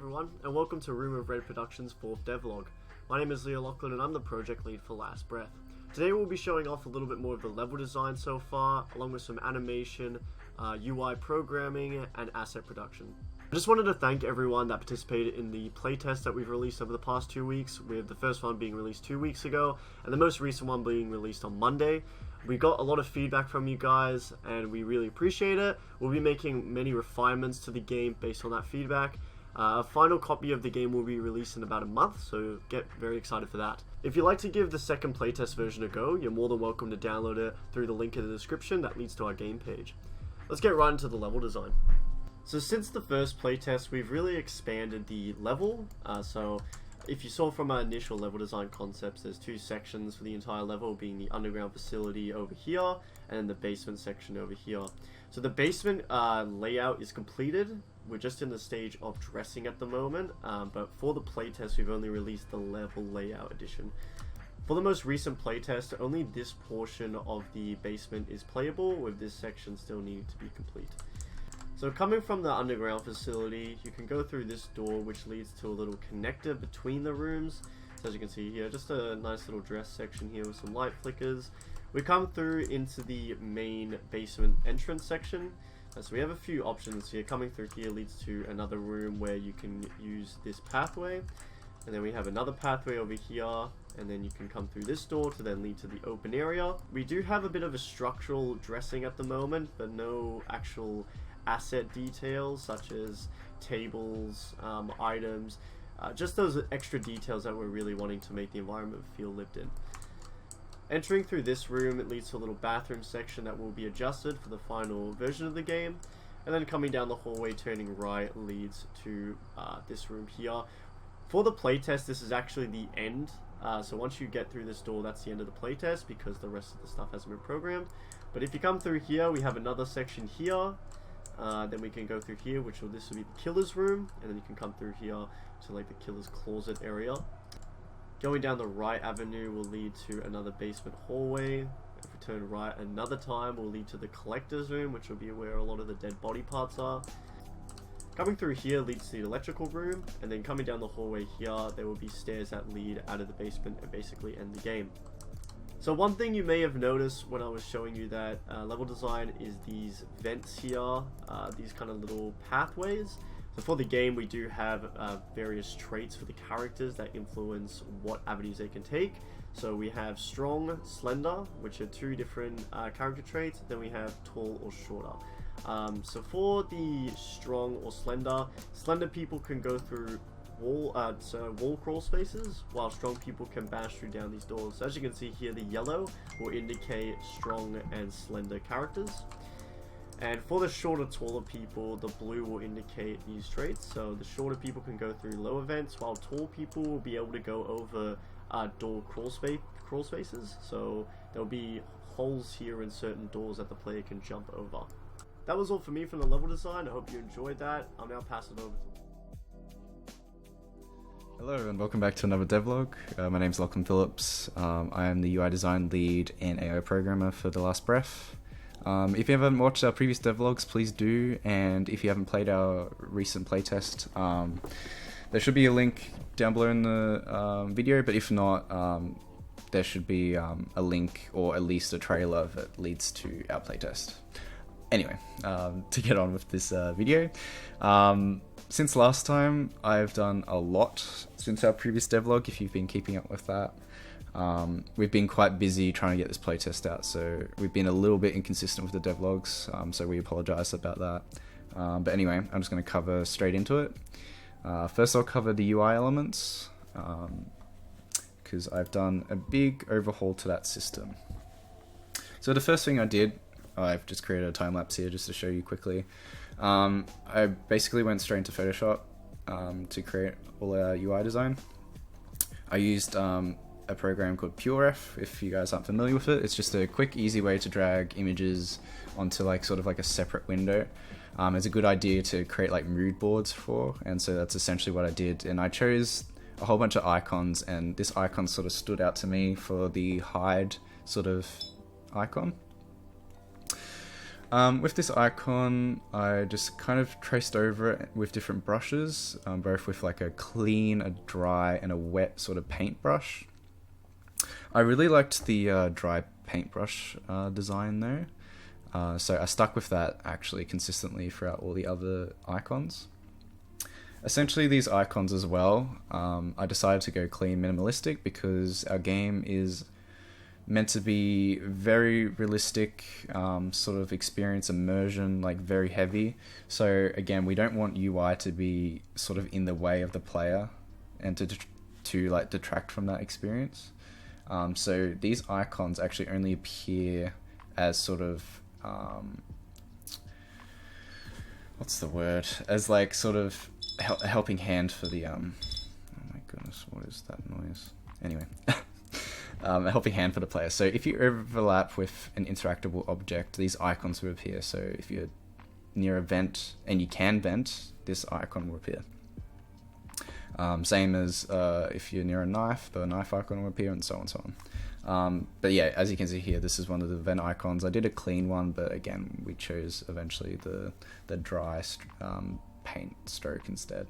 everyone, and welcome to Room of Red Productions' 4th devlog. My name is Leo Lachlan and I'm the project lead for Last Breath. Today we'll be showing off a little bit more of the level design so far, along with some animation, UI programming, and asset production. I just wanted to thank everyone that participated in the playtest that we've released over the past 2 weeks, with the first one being released 2 weeks ago, and the most recent one being released on Monday. We got a lot of feedback from you guys, and we really appreciate it. We'll be making many refinements to the game based on that feedback. A final copy of the game will be released in about a month, so get very excited for that. If you'd like to give the second playtest version a go, you're more than welcome to download it through the link in the description that leads to our game page. Let's get right into the level design. So since the first playtest, we've really expanded the level. So if you saw from our initial level design concepts, there's 2 sections for the entire level, being the underground facility over here and the basement section over here. So the basement layout is completed. We're just in the stage of dressing at the moment, but for the playtest we've only released the level layout edition. For the most recent playtest, only this portion of the basement is playable, with this section still needing to be complete. So coming from the underground facility, you can go through this door, which leads to a little connector between the rooms. So as you can see here, just a nice little dress section here with some light flickers. We come through into the main basement entrance section. So we have a few options here. Coming through here leads to another room where you can use this pathway. And then we have another pathway over here, and then you can come through this door to then lead to the open area. We do have a bit of a structural dressing at the moment, but no actual asset details such as tables, items, just those extra details that we're really wanting to make the environment feel lived in. Entering through this room, it leads to a little bathroom section that will be adjusted for the final version of the game, and then coming down the hallway turning right leads to this room here. For the playtest, this is actually the end, so once you get through this door, that's the end of the playtest because the rest of the stuff hasn't been programmed. But if you come through here, we have another section here. Then we can go through here, this will be the killer's room, and then you can come through here to like the killer's closet area. Going down the right avenue will lead to another basement hallway. If we turn right another time, will lead to the collector's room, which will be where a lot of the dead body parts are. Coming through here leads to the electrical room, and then coming down the hallway here, there will be stairs that lead out of the basement and basically end the game. So one thing you may have noticed when I was showing you that level design is these vents here, these kind of little pathways. So for the game we do have various traits for the characters that influence what avenues they can take. So we have strong, slender, which are 2 different character traits. Then we have tall or shorter. So for the strong or slender people can go through wall crawl spaces, while strong people can bash through down these doors. So as you can see here, the yellow will indicate strong and slender characters, and for the shorter, taller people, the blue will indicate these traits. So the shorter people can go through lower vents, while tall people will be able to go over door crawl spaces. So there'll be holes here in certain doors that the player can jump over. That was all for me from the level design. I hope you enjoyed that. I'll now pass it over to Hello and welcome back to another devlog. My name is Lachlan Phillips. I am the UI design lead and AI programmer for The Last Breath. If you haven't watched our previous devlogs, please do, and if you haven't played our recent playtest, there should be a link down below in the video, but if not, there should be a link or at least a trailer that leads to our playtest. Anyway, to get on with this video. Since last time, I've done a lot since our previous devlog, if you've been keeping up with that. We've been quite busy trying to get this playtest out, so we've been a little bit inconsistent with the devlogs, so we apologise about that. But anyway, I'm just going to cover straight into it. First I'll cover the UI elements, because I've done a big overhaul to that system. So the first thing I did, I've just created a time lapse here just to show you quickly. I basically went straight into Photoshop to create all our UI design. I used a program called PureRef. If you guys aren't familiar with it, it's just a quick, easy way to drag images onto sort of like a separate window. It's a good idea to create like mood boards for, and so that's essentially what I did. And I chose a whole bunch of icons, and this icon sort of stood out to me for the hide sort of icon. With this icon, I just kind of traced over it with different brushes, both with like a clean, a dry, and a wet sort of paintbrush. I really liked the dry paintbrush design though, so I stuck with that actually consistently throughout all the other icons. Essentially these icons as well, I decided to go clean minimalistic because our game is meant to be very realistic, sort of experience immersion, like very heavy. So again, we don't want UI to be sort of in the way of the player and to like detract from that experience. So these icons actually only appear as sort of what's the word? As like sort of a helping hand for the oh my goodness, what is that noise? Anyway. A helping hand for the player. So if you overlap with an interactable object, these icons will appear. So if you're near a vent and you can vent, this icon will appear. Same as if you're near a knife, the knife icon will appear, and so on and so on. But yeah, as you can see here, this is one of the vent icons. I did a clean one, but again, we chose eventually the dry paint stroke instead.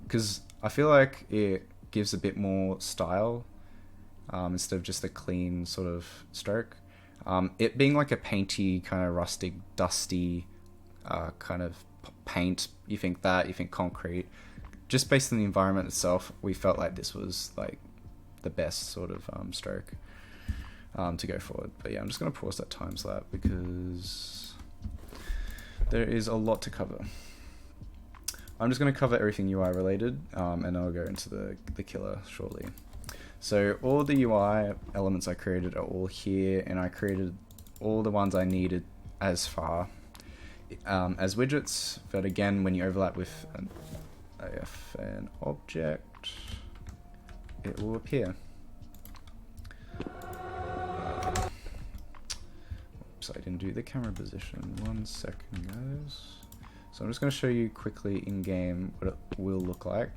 Because I feel like it gives a bit more style instead of just a clean sort of stroke. It being like a painty, kind of rustic, dusty kind of paint, you think concrete. Just based on the environment itself, we felt like this was like the best sort of stroke to go forward. But yeah, I'm just going to pause that time slap because there is a lot to cover. I'm just going to cover everything UI related, and I'll go into the killer shortly. So all the UI elements I created are all here, and I created all the ones I needed as far as widgets. But again, when you overlap with an object, it will appear. Oops, I didn't do the camera position. 1 second, guys. So I'm just going to show you quickly in game what it will look like.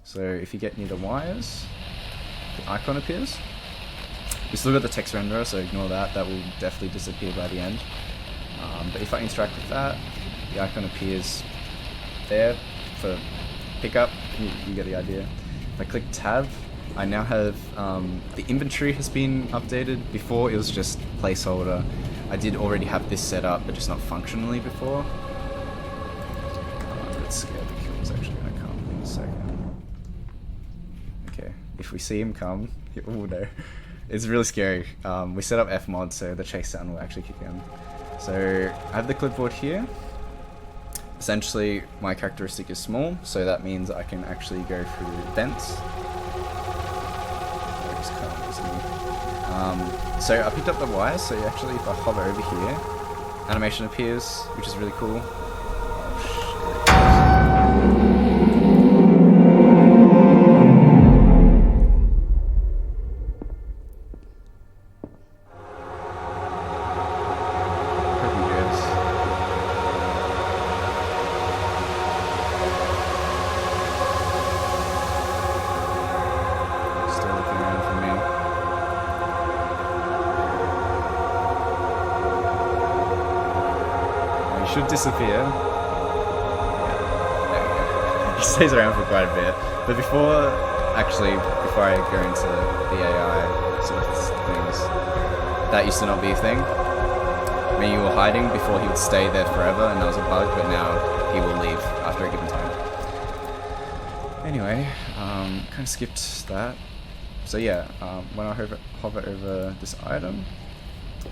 So if you get near the wires, the icon appears. We still got the text renderer, so ignore that. That will definitely disappear by the end. But if I interact with that, the icon appears there for pickup. You get the idea. If I click tab, I now have the inventory has been updated. Before it was just placeholder. I did already have this set up, but just not functionally before. I'm a bit scared the killer's actually going to come in a second. Okay, if we see him come, oh no, it's really scary. We set up Fmod, so the chase sound will actually kick in. So I have the clipboard here. Essentially, my characteristic is small, so that means I can actually go through vents. So I picked up the wires, so actually if I hover over here, animation appears, which is really cool. Should disappear. Yeah. He stays around for quite a bit. But before I go into the AI sort of things, that used to not be a thing. When you were hiding, before he would stay there forever and that was a bug, but now he will leave after a given time. Anyway, kind of skipped that. So yeah, when I hover over this item,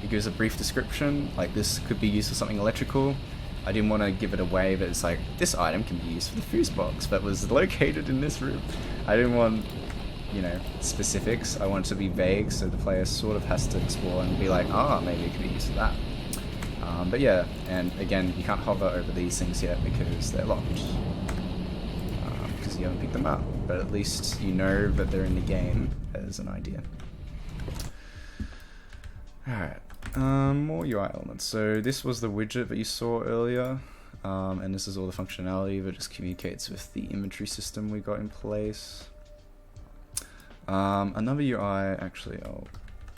it gives a brief description, like this could be used for something electrical. I didn't want to give it away, but it's like, this item can be used for the fuse box that was located in this room. I didn't want, specifics. I want it to be vague, so the player sort of has to explore and be like, maybe it could be used for that. But yeah, and again, you can't hover over these things yet because they're locked. Because you haven't picked them up. But at least you know that they're in the game as an idea. Alright, more UI elements. So this was the widget that you saw earlier, and this is all the functionality that just communicates with the inventory system we got in place. Another UI, actually I'll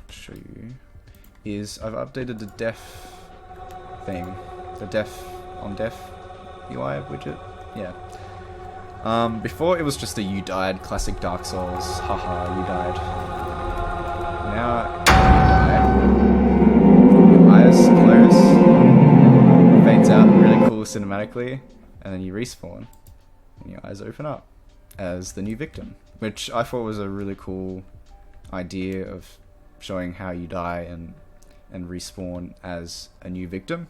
show you, is I've updated the def thing, the def on def UI widget. Yeah. Before it was just a you died, classic Dark Souls. Haha, you died. Now you die. Your eyes close, fades out really cool cinematically, and then you respawn, and your eyes open up as the new victim, which I thought was a really cool idea of showing how you die and respawn as a new victim.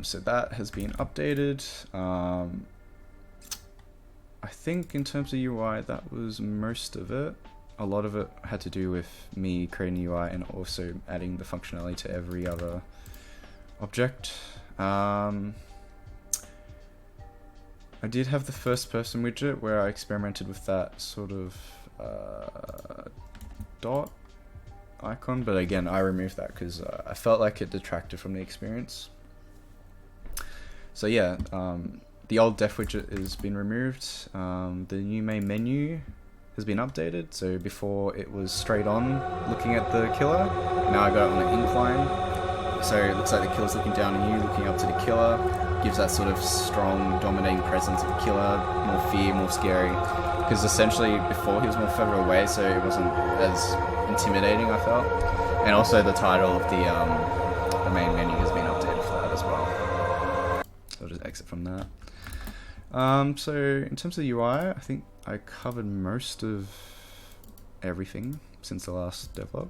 So that has been updated. I think in terms of UI, that was most of it. A lot of it had to do with me creating UI and also adding the functionality to every other object. I did have the first person widget where I experimented with that sort of dot icon, but again I removed that because I felt like it detracted from the experience. So yeah, the old def widget has been removed. The new main menu has been updated. So before it was straight on looking at the killer, now I got it on an incline. So it looks like the killer's looking down on you, looking up to the killer. Gives that sort of strong, dominating presence of the killer, more fear, more scary. Because essentially before he was more further away, so it wasn't as intimidating, I felt. And also the title of the main menu has been updated for that as well. So I'll just exit from that. So in terms of UI, I think I covered most of everything since the last devlog.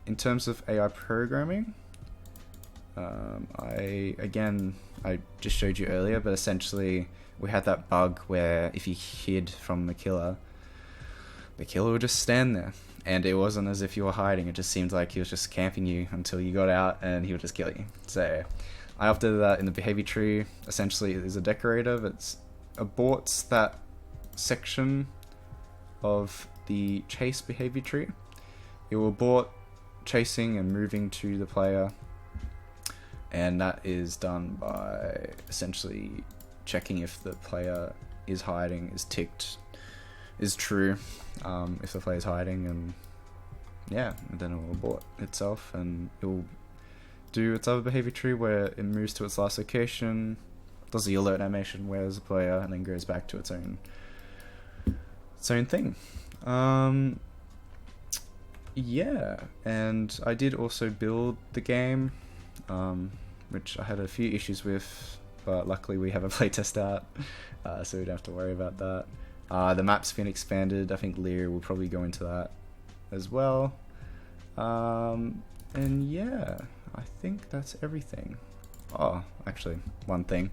In terms of AI programming, I just showed you earlier, but essentially we had that bug where if you hid from the killer would just stand there, and it wasn't as if you were hiding. It just seemed like he was just camping you until you got out and he would just kill you. So I updated that in the behavior tree. Essentially it is a decorator that aborts that section of the chase behavior tree. It will abort chasing and moving to the player, and that is done by essentially checking if the player is hiding, is ticked, is true, if the player is hiding, and yeah, and then it will abort itself and it will do its other behavior tree where it moves to its last location, does the alert animation, wears the player, and then goes back to its own thing. Yeah, and I did also build the game, which I had a few issues with, but luckily we have a playtest out, so we don't have to worry about that. The map's been expanded. I think Lear will probably go into that as well. And yeah, I think that's everything. Oh, actually, one thing.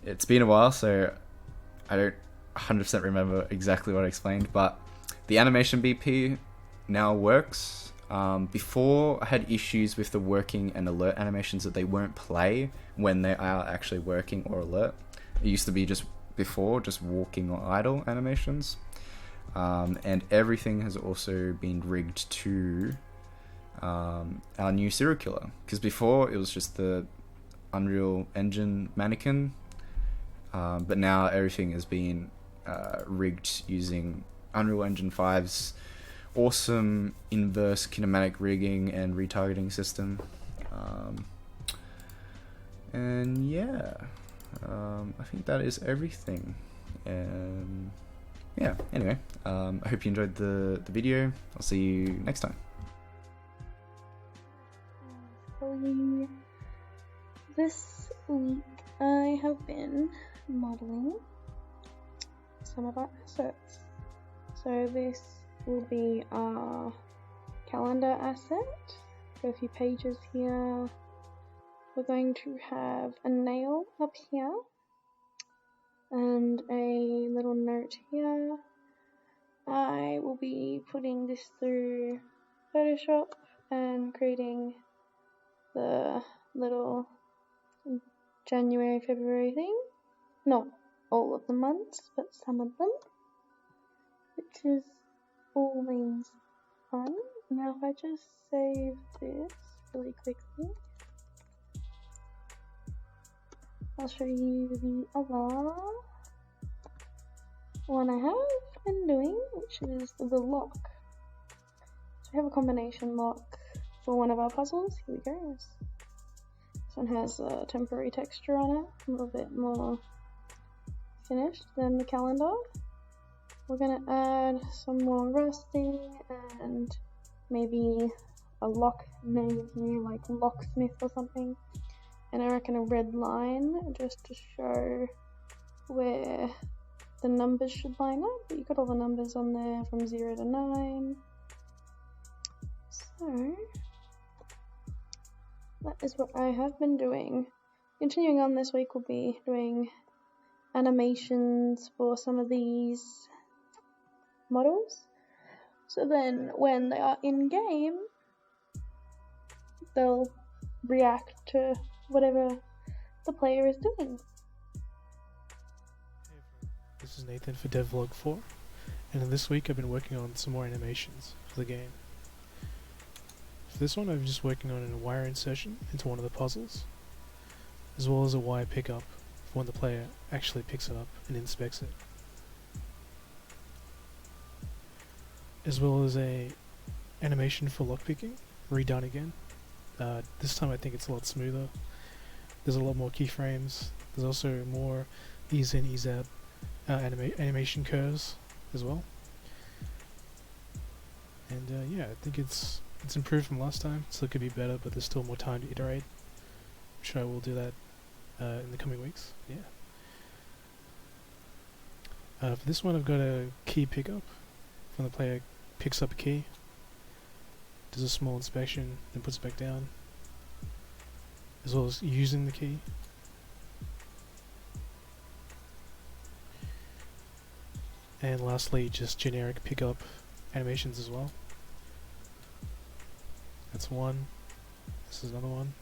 It's been a while, so I don't 100% remember exactly what I explained, but the animation BP now works. Before I had issues with the working and alert animations, that they won't play when they are actually working or alert. It used to be just walking or idle animations, and everything has also been rigged to our new serial killer, because before it was just the Unreal Engine mannequin, but now everything has been rigged using Unreal Engine 5's awesome inverse kinematic rigging and retargeting system. And yeah, I think that is everything. And yeah, anyway, I hope you enjoyed the video. I'll see you next time. This week I have been modeling some of our assets. So this will be our calendar asset. Got a few pages here. We're going to have a nail up here and a little note here. I will be putting this through Photoshop and creating the little January, February thing. Not all of the months, but some of them, which is all means fun. Now if I just save this really quickly, I'll show you the other one I have been doing, which is the lock. So I have a combination lock for one of our puzzles. Here we go. This one has a temporary texture on it, a little bit more finished than the calendar. We're going to add some more rusting and maybe a lock name here, like locksmith or something. And I reckon a red line just to show where the numbers should line up. But you've got all the numbers on there from 0 to 9. So that is what I have been doing. Continuing on this week, we'll be doing animations for some of these models. So then when they are in game, they'll react to whatever the player is doing. This is Nathan for devlog 4, and in this week I've been working on some more animations for the game. For this one I'm just working on a wire insertion into one of the puzzles, as well as a wire pickup for when the player actually picks it up and inspects it. As well as a animation for lockpicking, redone again. This time I think it's a lot smoother. There's a lot more keyframes. There's also more ease in, ease out animation curves as well. And yeah, I think it's improved from last time. Still could be better, but there's still more time to iterate. I'm sure I will do that in the coming weeks. Yeah. For this one, I've got a key pickup. When the player picks up a key, does a small inspection, then puts it back down, as well as using the key. And lastly, just generic pickup animations as well. That's one. This is another one.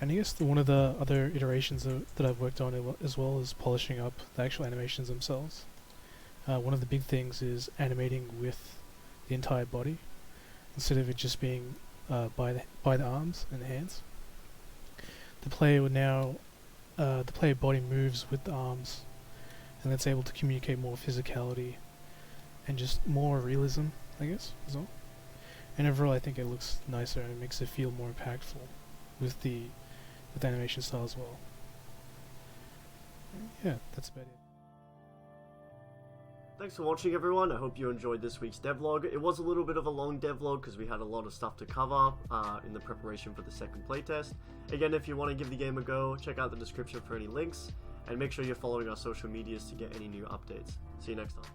And I guess one of the other iterations that I've worked on as well is polishing up the actual animations themselves. One of the big things is animating with the entire body, instead of it just being by the arms and the hands. The player would now, the player body moves with the arms, and that's able to communicate more physicality and just more realism, I guess, as well. And overall, I think it looks nicer and it makes it feel more impactful with the animation style as well. Yeah, that's about it. Thanks for watching, everyone. I hope you enjoyed this week's devlog. It was a little bit of a long devlog because we had a lot of stuff to cover in the preparation for the second playtest. Again, if you want to give the game a go, check out the description for any links, and make sure you're following our social medias to get any new updates. See you next time.